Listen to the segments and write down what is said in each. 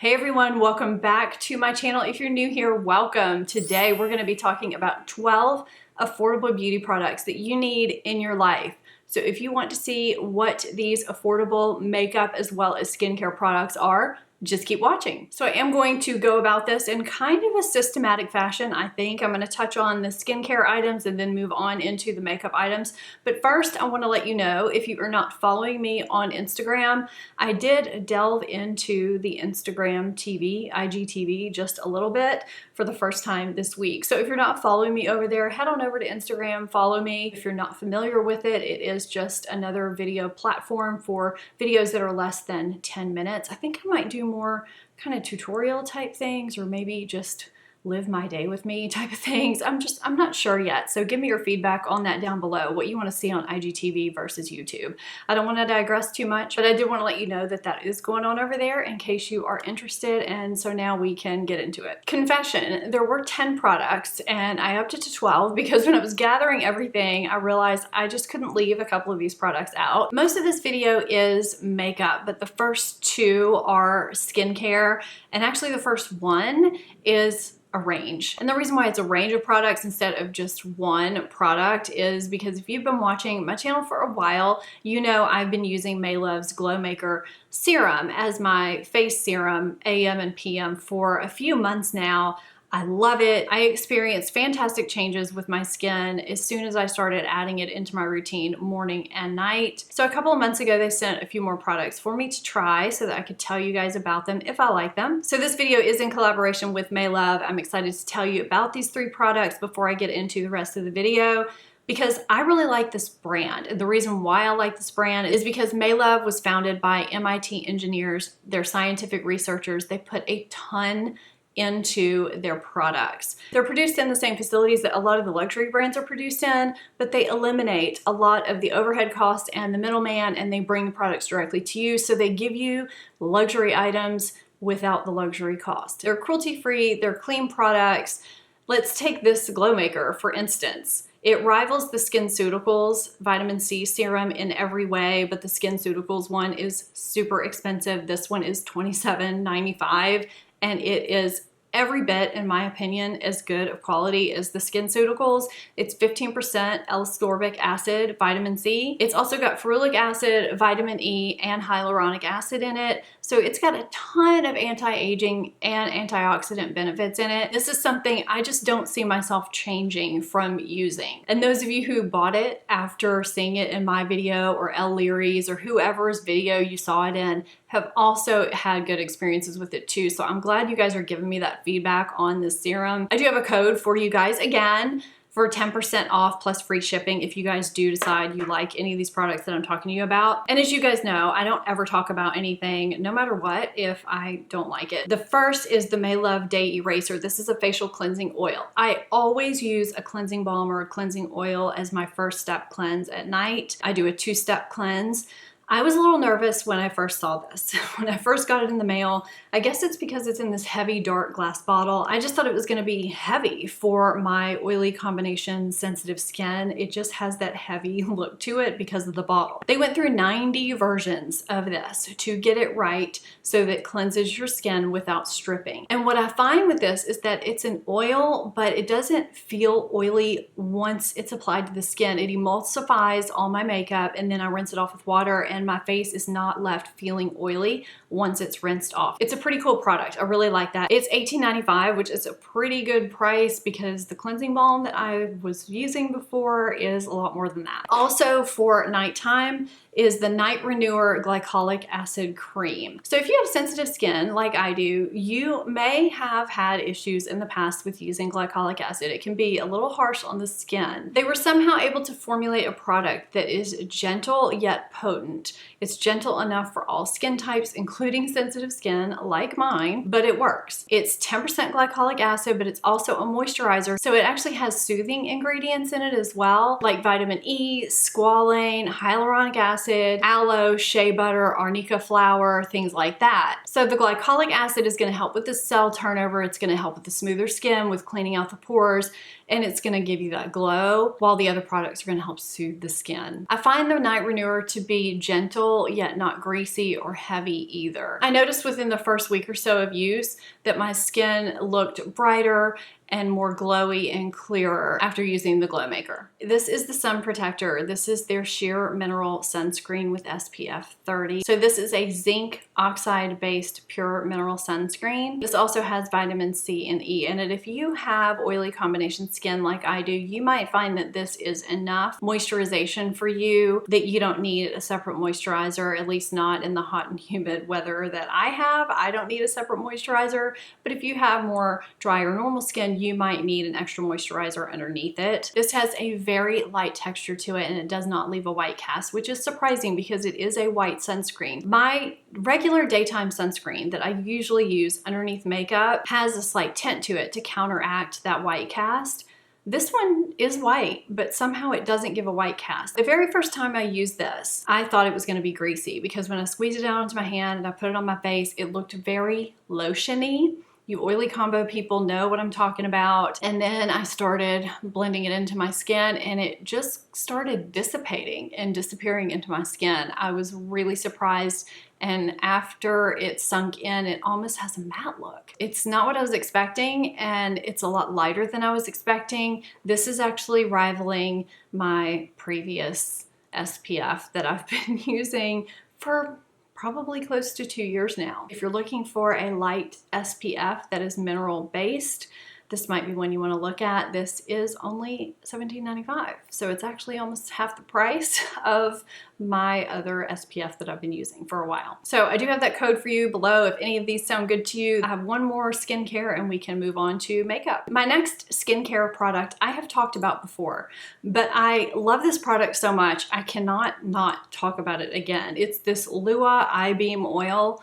Hey everyone, welcome back to my channel. If you're new here, welcome. Today we're going to be talking about 12 affordable beauty products that you need in your life. So if you want to see what these affordable makeup as well as skincare products are, just keep watching. So I am going to go about this in kind of a systematic fashion. I think I'm going to touch on the skincare items and then move on into the makeup items. But first, I want to let you know, if you are not following me on Instagram, I did delve into the Instagram TV, IGTV, just a little bit for the first time this week. So if you're not following me over there, head on over to Instagram, follow me. If you're not familiar with it, it is just another video platform for videos that are less than 10 minutes. I think I might do more kind of tutorial type things, or maybe just live my day with me type of things. I'm not sure yet. So give me your feedback on that down below, what you want to see on IGTV versus YouTube. I don't want to digress too much, but I did want to let you know that that is going on over there in case you are interested. And so now we can get into it. Confession, there were 10 products and I upped it to 12 because when I was gathering everything, I realized I just couldn't leave a couple of these products out. Most of this video is makeup, but the first two are skincare. And actually the first one is a range. And the reason why it's a range of products instead of just one product is because if you've been watching my channel for a while, you know I've been using Maylove's Glow Maker Serum as my face serum AM and PM for a few months now. I love it. I experienced fantastic changes with my skin as soon as I started adding it into my routine morning and night. So a couple of months ago, they sent a few more products for me to try so that I could tell you guys about them if I like them. So this video is in collaboration with Maylove. I'm excited to tell you about these 3 products before I get into the rest of the video, because I really like this brand. And the reason why I like this brand is because Maylove was founded by MIT engineers. They're scientific researchers. They put a ton into their products. They're produced in the same facilities that a lot of the luxury brands are produced in, but they eliminate a lot of the overhead costs and the middleman, and they bring the products directly to you. So they give you luxury items without the luxury cost. They're cruelty-free, they're clean products. Let's take this Glow Maker, for instance. It rivals the SkinCeuticals vitamin C serum in every way, but the SkinCeuticals one is super expensive. This one is $27.95, and it is every bit, in my opinion, as good of quality as the SkinCeuticals. It's 15% L-ascorbic acid, vitamin C. It's also got ferulic acid, vitamin E, and hyaluronic acid in it. So it's got a ton of anti-aging and antioxidant benefits in it. This is something I just don't see myself changing from using. And those of you who bought it after seeing it in my video or Elle Leary's or whoever's video you saw it in have also had good experiences with it too. So I'm glad you guys are giving me that feedback on this serum. I do have a code for you guys again for 10% off plus free shipping if you guys do decide you like any of these products that I'm talking to you about. And as you guys know, I don't ever talk about anything, no matter what, if I don't like it. The first is the Maylove Day Eraser. This is a facial cleansing oil. I always use a cleansing balm or a cleansing oil as my first step cleanse at night. I do a 2-step cleanse. I was a little nervous when I first saw this. When I first got it in the mail, I guess it's because it's in this heavy dark glass bottle. I just thought it was gonna be heavy for my oily combination sensitive skin. It just has that heavy look to it because of the bottle. They went through 90 versions of this to get it right so that it cleanses your skin without stripping. And what I find with this is that it's an oil, but it doesn't feel oily once it's applied to the skin. It emulsifies all my makeup and then I rinse it off with water, and my face is not left feeling oily once it's rinsed off. It's a pretty cool product. I really like that. It's $18.95, which is a pretty good price because the cleansing balm that I was using before is a lot more than that. Also for nighttime is the Night Renewer Glycolic Acid Cream. So if you have sensitive skin like I do, you may have had issues in the past with using glycolic acid. It can be a little harsh on the skin. They were somehow able to formulate a product that is gentle yet potent. It's gentle enough for all skin types, including sensitive skin like mine, but it works. It's 10% glycolic acid, but it's also a moisturizer. So it actually has soothing ingredients in it as well, like vitamin E, squalane, hyaluronic acid, aloe, shea butter, arnica flower, things like that. So the glycolic acid is going to help with the cell turnover. It's going to help with the smoother skin, with cleaning out the pores, and it's going to give you that glow, while the other products are going to help soothe the skin. I find the Night Renewer to be gentle yet not greasy or heavy either. either. I noticed within the first week or so of use that my skin looked brighter and more glowy and clearer after using the Glow Maker. This is the Sun Protector. This is their Sheer Mineral Sunscreen with SPF 30. So this is a zinc oxide-based pure mineral sunscreen. This also has vitamin C and E in it. If you have oily combination skin like I do, you might find that this is enough moisturization for you, that you don't need a separate moisturizer, at least not in the hot and humid weather that I have. I don't need a separate moisturizer, but if you have more dry or normal skin, you might need an extra moisturizer underneath it. This has a very light texture to it and it does not leave a white cast, which is surprising because it is a white sunscreen. My regular daytime sunscreen that I usually use underneath makeup has a slight tint to it to counteract that white cast. This one is white, but somehow it doesn't give a white cast. The very first time I used this, I thought it was gonna be greasy because when I squeezed it down into my hand and I put it on my face, it looked very lotiony. You oily combo people know what I'm talking about. And then I started blending it into my skin and it just started dissipating and disappearing into my skin. I was really surprised. And after it sunk in, it almost has a matte look. It's not what I was expecting and it's a lot lighter than I was expecting. This is actually rivaling my previous SPF that I've been using for probably close to 2 years now. If you're looking for a light SPF that is mineral based, this might be one you want to look at. This is only $17.95, so it's actually almost half the price of my other SPF that I've been using for a while. So I do have that code for you below if any of these sound good to you. I have one more skincare and we can move on to makeup. My next skincare product I have talked about before, but I love this product so much I cannot not talk about it again. It's this Lua Eyebeam Oil.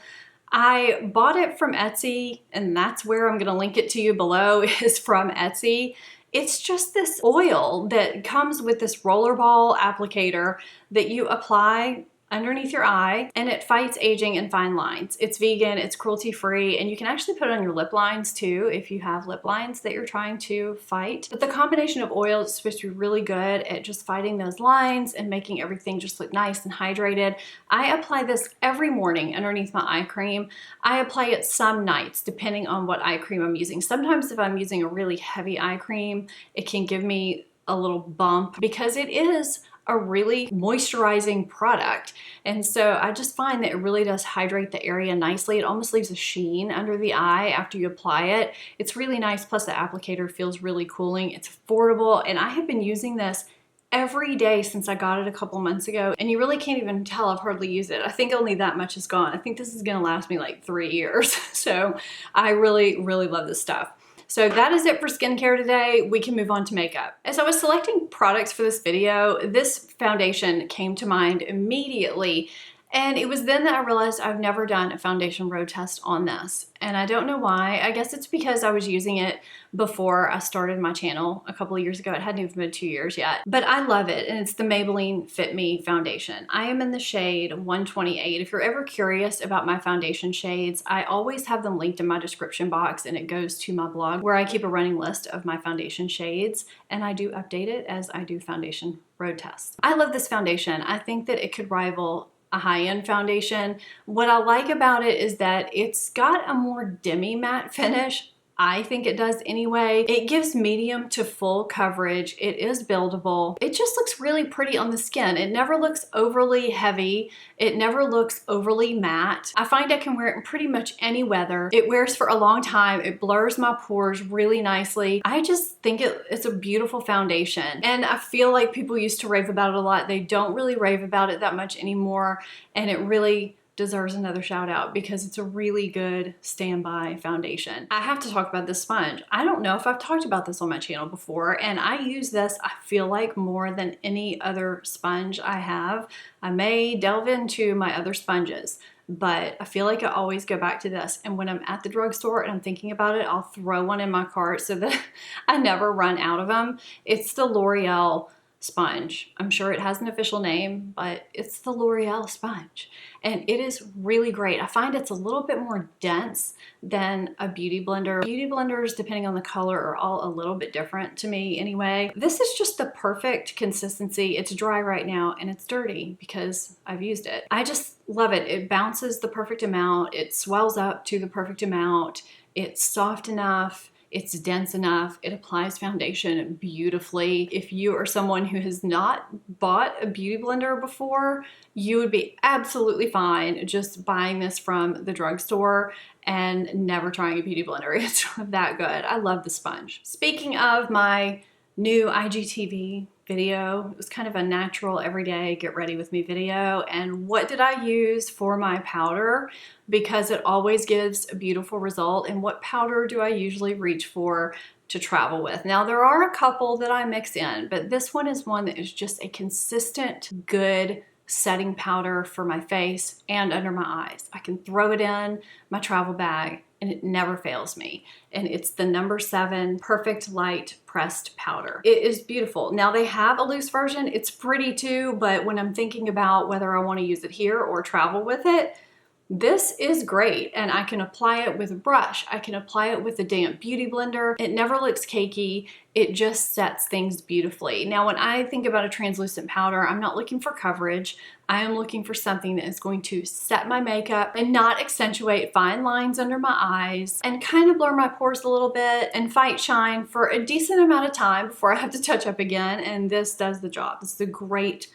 I bought it from Etsy and that's where I'm gonna link it to you below, is from Etsy. It's just this oil that comes with this rollerball applicator that you apply underneath your eye and it fights aging and fine lines. It's vegan, it's cruelty free, and you can actually put it on your lip lines too if you have lip lines that you're trying to fight. But the combination of oils is supposed to be really good at just fighting those lines and making everything just look nice and hydrated. I apply this every morning underneath my eye cream. I apply it some nights depending on what eye cream I'm using. Sometimes if I'm using a really heavy eye cream, it can give me a little bump because it is a really moisturizing product. And so I just find that it really does hydrate the area nicely. It almost leaves a sheen under the eye after you apply it. It's really nice, plus the applicator feels really cooling. It's affordable, and I have been using this every day since I got it a couple months ago, and you really can't even tell I've hardly used it. I think only that much is gone. I think this is gonna last me like 3 years. So I really, really love this stuff. So that is it for skincare today. We can move on to makeup. As I was selecting products for this video, this foundation came to mind immediately. And it was then that I realized I've never done a foundation road test on this. And I don't know why. I guess it's because I was using it before I started my channel a couple of years ago. It hadn't even been 2 years yet. But I love it, and it's the Maybelline Fit Me Foundation. I am in the shade 128. If you're ever curious about my foundation shades, I always have them linked in my description box, and it goes to my blog where I keep a running list of my foundation shades, and I do update it as I do foundation road tests. I love this foundation. I think that it could rival a high-end foundation. What I like about it is that it's got a more demi-matte finish. I think it does anyway. It gives medium to full coverage. It is buildable. It just looks really pretty on the skin. It never looks overly heavy. It never looks overly matte. I find I can wear it in pretty much any weather. It wears for a long time. It blurs my pores really nicely. I just think it's a beautiful foundation. And I feel like people used to rave about it a lot. They don't really rave about it that much anymore. And it really deserves another shout out because it's a really good standby foundation. I have to talk about this sponge. I don't know if I've talked about this on my channel before, and I use this, I feel like, more than any other sponge I have. I may delve into my other sponges, but I feel like I always go back to this. And when I'm at the drugstore and I'm thinking about it, I'll throw one in my cart so that I never run out of them. It's the L'Oreal sponge. I'm sure it has an official name, but it's the L'Oreal sponge. And it is really great. I find it's a little bit more dense than a beauty blender. Beauty blenders, depending on the color, are all a little bit different to me anyway. This is just the perfect consistency. It's dry right now and it's dirty because I've used it. I just love it. It bounces the perfect amount. It swells up to the perfect amount. It's soft enough. It's dense enough. It applies foundation beautifully. If you are someone who has not bought a beauty blender before, you would be absolutely fine just buying this from the drugstore and never trying a beauty blender. It's that good. I love the sponge. Speaking of my new IGTV video, it was kind of a natural everyday get ready with me video. And what did I use for my powder? Because it always gives a beautiful result. And what powder do I usually reach for to travel with? Now there are a couple that I mix in, but this one is one that is just a consistent, good setting powder for my face and under my eyes. I can throw it in my travel bag and it never fails me. And it's the number 7 Perfect Light Pressed Powder. It is beautiful. Now they have a loose version. It's pretty too, but when I'm thinking about whether I want to use it here or travel with it, this is great, and I can apply it with a brush. I can apply it with a damp beauty blender. It never looks cakey. It just sets things beautifully. Now, when I think about a translucent powder, I'm not looking for coverage. I am looking for something that is going to set my makeup and not accentuate fine lines under my eyes and kind of blur my pores a little bit and fight shine for a decent amount of time before I have to touch up again, and this does the job. This is a great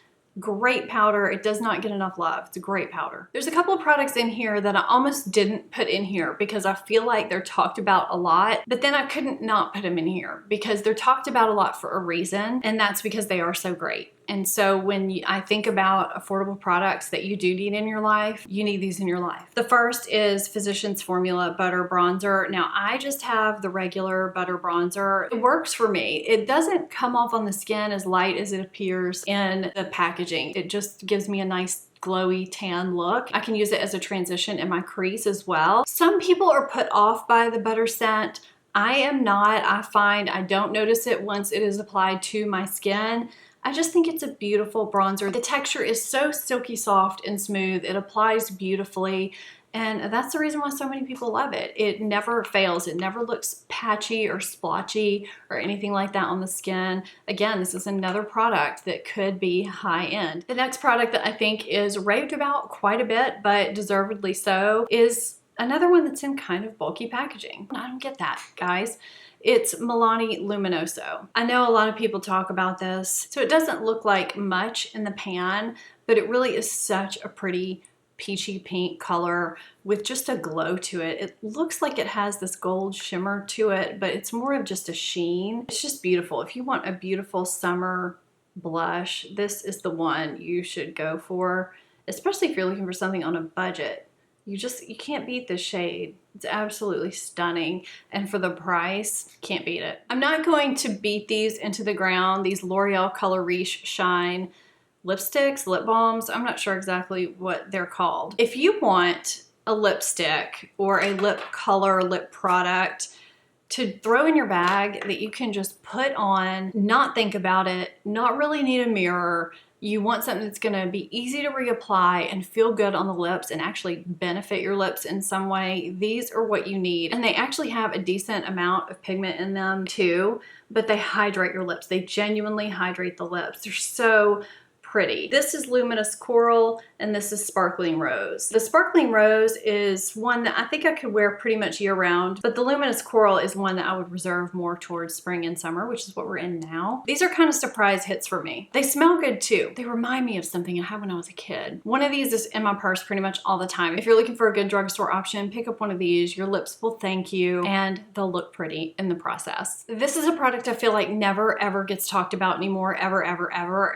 powder. It does not get enough love. It's a great powder. There's a couple of products in here that I almost didn't put in here because I feel like they're talked about a lot, but then I couldn't not put them in here because they're talked about a lot for a reason, and that's because they are so great. And so when I think about affordable products that you do need in your life, you need these in your life. The first is Physicians Formula Butter Bronzer. Now I just have the regular butter bronzer. It works for me. It doesn't come off on the skin as light as it appears in the packaging. It just gives me a nice glowy tan look. I can use it as a transition in my crease as well. Some people are put off by the butter scent. I am not. I find I don't notice it once it is applied to my skin. I just think it's a beautiful bronzer. The texture is so silky soft and smooth. It applies beautifully. And that's the reason why so many people love it. It never fails. It never looks patchy or splotchy or anything like that on the skin. Again, this is another product that could be high end. The next product that I think is raved about quite a bit, but deservedly so, is another one that's in kind of bulky packaging. I don't get that, guys. It's Milani Luminoso. I know a lot of people talk about this, so it doesn't look like much in the pan, but it really is such a pretty peachy pink color with just a glow to it. It looks like it has this gold shimmer to it, but it's more of just a sheen. It's just beautiful. If you want a beautiful summer blush, this is the one you should go for, especially if you're looking for something on a budget. You can't beat this shade. It's absolutely stunning. And for the price, can't beat it. I'm not going to beat these into the ground, these L'Oreal Color Riche Shine lipsticks, lip balms. I'm not sure exactly what they're called. If you want a lipstick or a lip color, lip product to throw in your bag that you can just put on, not think about it, not really need a mirror, you want something that's gonna be easy to reapply and feel good on the lips and actually benefit your lips in some way, these are what you need. And they actually have a decent amount of pigment in them too, but they hydrate your lips. They genuinely hydrate the lips. They're so pretty. This is Luminous Coral and this is Sparkling Rose. The Sparkling Rose is one that I think I could wear pretty much year round, but the Luminous Coral is one that I would reserve more towards spring and summer, which is what we're in now. These are kind of surprise hits for me. They smell good too. They remind me of something I had when I was a kid. One of these is in my purse pretty much all the time. If you're looking for a good drugstore option, pick up one of these. Your lips will thank you and they'll look pretty in the process. This is a product I feel like never ever gets talked about anymore, ever,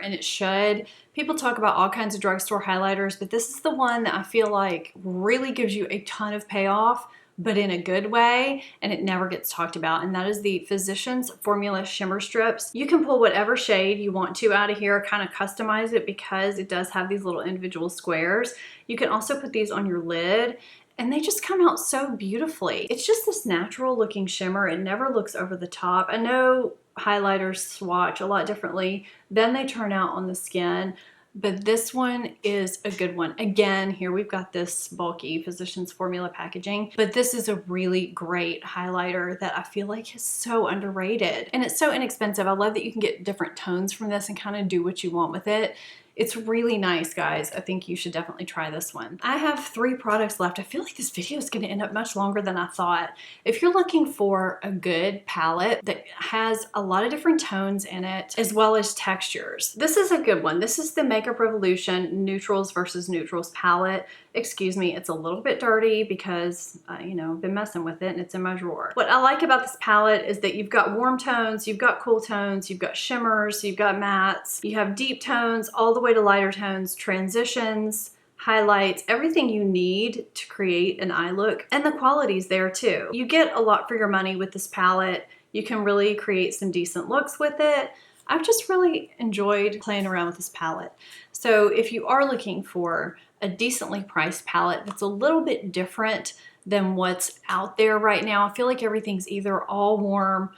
and it should. People talk about all kinds of drugstore highlighters, but this is the one that I feel like really gives you a ton of payoff, but in a good way, and it never gets talked about, and that is the Physicians Formula Shimmer Strips. You can pull whatever shade you want to out of here, kind of customize it because it does have these little individual squares. You can also put these on your lid, and they just come out so beautifully. It's just this natural looking shimmer. It never looks over the top. I know highlighters swatch a lot differently than they turn out on the skin. But this one is a good one. Again, here we've got this bulky Physicians Formula packaging, but this is a really great highlighter that I feel like is so underrated. And it's so inexpensive. I love that you can get different tones from this and kind of do what you want with it. It's really nice, guys. I think you should definitely try this one. I have 3 products left. I feel like this video is gonna end up much longer than I thought. If you're looking for a good palette that has a lot of different tones in it, as well as textures, this is a good one. This is the Makeup Revolution Neutrals versus Neutrals palette. Excuse me, it's a little bit dirty because, you know, I've been messing with it and it's in my drawer. What I like about this palette is that you've got warm tones, you've got cool tones, you've got shimmers, you've got mattes, you have deep tones, all the way to lighter tones, transitions, highlights, everything you need to create an eye look. And the quality's there too. You get a lot for your money with this palette. You can really create some decent looks with it. I've just really enjoyed playing around with this palette. So if you are looking for a decently priced palette that's a little bit different than what's out there right now, I feel like everything's either all warm,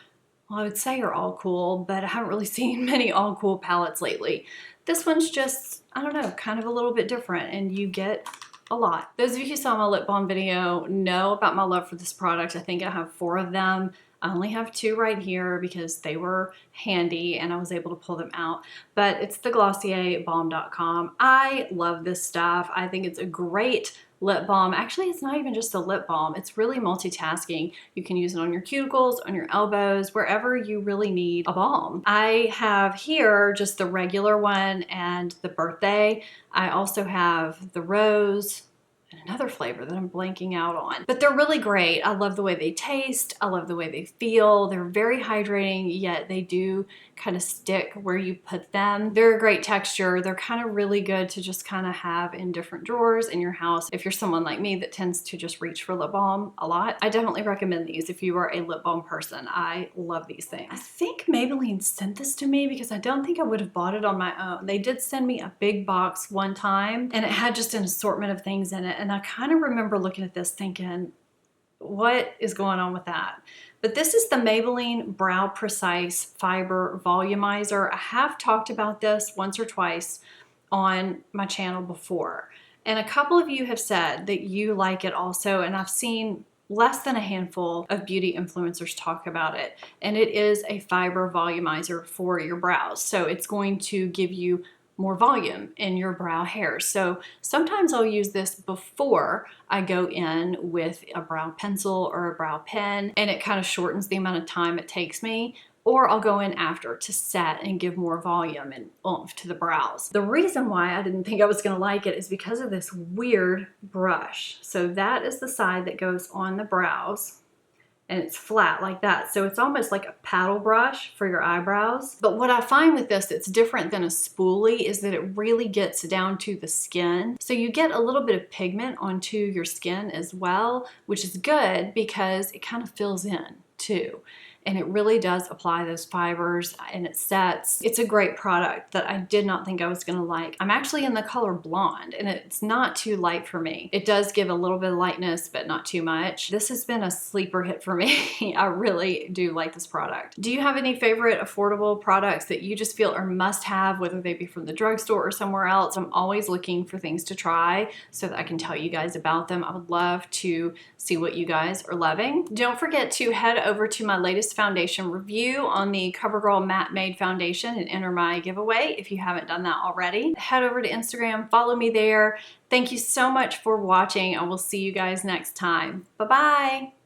well, I would say are all cool, but I haven't really seen many all cool palettes lately. This one's just, I don't know, kind of a little bit different, and you get a lot. Those of you who saw my lip balm video know about my love for this product. I think I have 4 of them. I only have 2 right here because they were handy and I was able to pull them out. But it's the Glossier Balm.com. I love this stuff. I think it's a great lip balm. Actually, it's not even just a lip balm. It's really multitasking. You can use it on your cuticles, on your elbows, wherever you really need a balm. I have here just the regular one and the birthday. I also have the rose and another flavor that I'm blanking out on. But they're really great. I love the way they taste. I love the way they feel. They're very hydrating, yet they do kind of stick where you put them. They're a great texture. They're kind of really good to just kind of have in different drawers in your house. If you're someone like me that tends to just reach for lip balm a lot, I definitely recommend these if you are a lip balm person. I love these things. I think Maybelline sent this to me because I don't think I would have bought it on my own. They did send me a big box one time and it had just an assortment of things in it. And I kind of remember looking at this thinking, what is going on with that? But this is the Maybelline Brow Precise Fiber Volumizer. I have talked about this once or twice on my channel before. And a couple of you have said that you like it also, and I've seen less than a handful of beauty influencers talk about it. And it is a fiber volumizer for your brows. So it's going to give you more volume in your brow hairs. So sometimes I'll use this before I go in with a brow pencil or a brow pen, and it kind of shortens the amount of time it takes me. Or I'll go in after to set and give more volume and oomph to the brows. The reason why I didn't think I was gonna like it is because of this weird brush. So that is the side that goes on the brows, and it's flat like that. So it's almost like a paddle brush for your eyebrows. But what I find with this that's different than a spoolie is that it really gets down to the skin. So you get a little bit of pigment onto your skin as well, which is good because it kind of fills in too. And it really does apply those fibers and it sets. It's a great product that I did not think I was gonna like. I'm actually in the color blonde and it's not too light for me. It does give a little bit of lightness, but not too much. This has been a sleeper hit for me. I really do like this product. Do you have any favorite affordable products that you just feel are must have, whether they be from the drugstore or somewhere else? I'm always looking for things to try so that I can tell you guys about them. I would love to see what you guys are loving. Don't forget to head over to my latest foundation review on the CoverGirl Matte Made Foundation and enter my giveaway if you haven't done that already. Head over to Instagram, follow me there. Thank you so much for watching. I will see you guys next time. Bye-bye.